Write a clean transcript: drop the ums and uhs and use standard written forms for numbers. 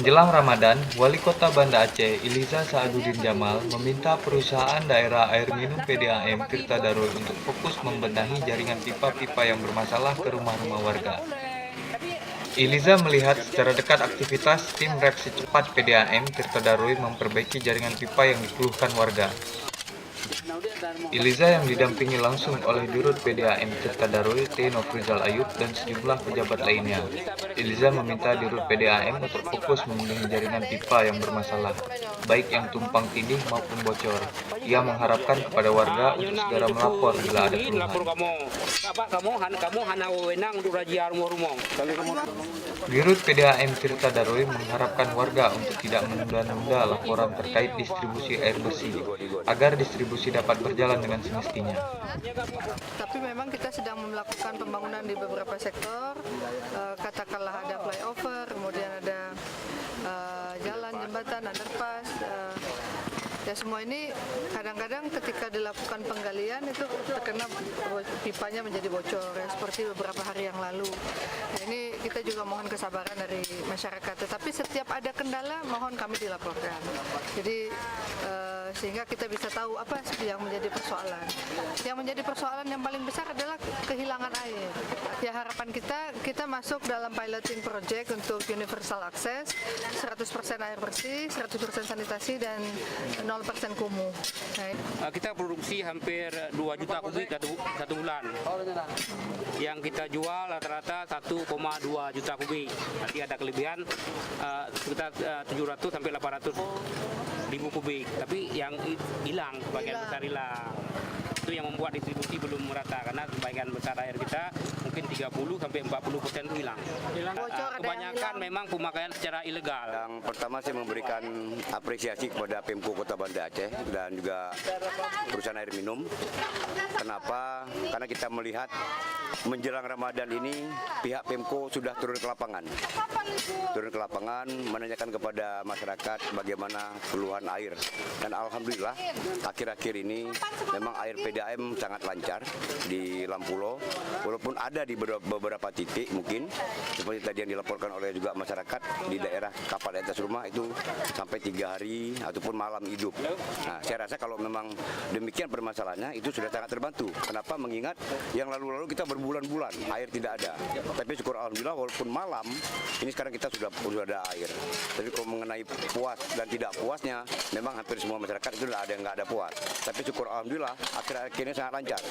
Menjelang Ramadan, Wali Kota Banda Aceh, Iliza Saaduddin Jamal, meminta perusahaan daerah air minum PDAM Tirta Darul untuk fokus membenahi jaringan pipa-pipa yang bermasalah ke rumah-rumah warga. Iliza melihat secara dekat aktivitas tim reaksi cepat PDAM Tirta Darul memperbaiki jaringan pipa yang dikeluhkan warga. Iliza yang didampingi langsung oleh Dirut PDAM Tirta Darul T. Nofrizal Ayub dan sejumlah pejabat lainnya. Iliza meminta Dirut PDAM untuk fokus membenahi jaringan pipa yang bermasalah, baik yang tumpang tindih maupun bocor. Ia mengharapkan kepada warga untuk segera melapor bila ada keluhan. Dirut PDAM Tirta Darul mengharapkan warga untuk tidak menunda-nunda laporan terkait distribusi air bersih, agar distribusi dapat berjalan dengan semestinya. Tapi memang kita sedang melakukan pembangunan di beberapa sektor, katakanlah ada flyover, kemudian ada jalan, jembatan, underpass. Ya semua ini kadang-kadang ketika dilakukan penggalian itu terkena pipanya menjadi bocor ya, seperti beberapa hari yang lalu. Nah, ini kita juga mohon kesabaran dari masyarakat. Tetapi setiap ada kendala mohon kami dilaporkan. Jadi sehingga kita bisa tahu apa yang menjadi persoalan. Yang menjadi persoalan yang paling besar adalah kehilangan air. Ya harapan kita masuk dalam piloting project untuk universal access, 100% air bersih, 100% sanitasi dan 0% kumuh. Nah, kita produksi hampir 2 juta kubik satu bulan. Yang kita jual rata-rata 1,2 juta kubik. Nanti ada kelebihan sekitar 700 sampai 800 ribu kubik. Tapi yang hilang, bagian besar hilang. Itu yang membuat distribusi belum merata karena sebagian besar air kita mungkin 30 sampai 40% itu hilang. Kebanyakan memang pemakaian secara ilegal. Yang pertama saya memberikan apresiasi kepada Pemko Kota Banda Aceh dan juga perusahaan air minum. Kenapa? Karena kita melihat menjelang Ramadan ini pihak Pemko sudah turun ke lapangan. Turun ke lapangan menanyakan kepada masyarakat bagaimana keluhan air. Dan alhamdulillah akhir-akhir ini memang air PDAM sangat lancar di Lampulo. Walaupun ada di beberapa titik mungkin seperti tadi yang dilaporkan oleh juga masyarakat di daerah kapal di atas rumah itu sampai 3 hari ataupun malam hidup. Nah, saya rasa kalau memang demikian permasalahannya itu sudah sangat terbantu. Kenapa? Mengingat yang lalu-lalu kita berbulan-bulan air tidak ada. Tapi syukur alhamdulillah walaupun malam ini sekarang kita sudah ada air. Tapi kalau mengenai puas dan tidak puasnya memang hampir semua masyarakat itu ada yang nggak ada puas. Tapi syukur alhamdulillah akhir-akhir ini sangat lancar.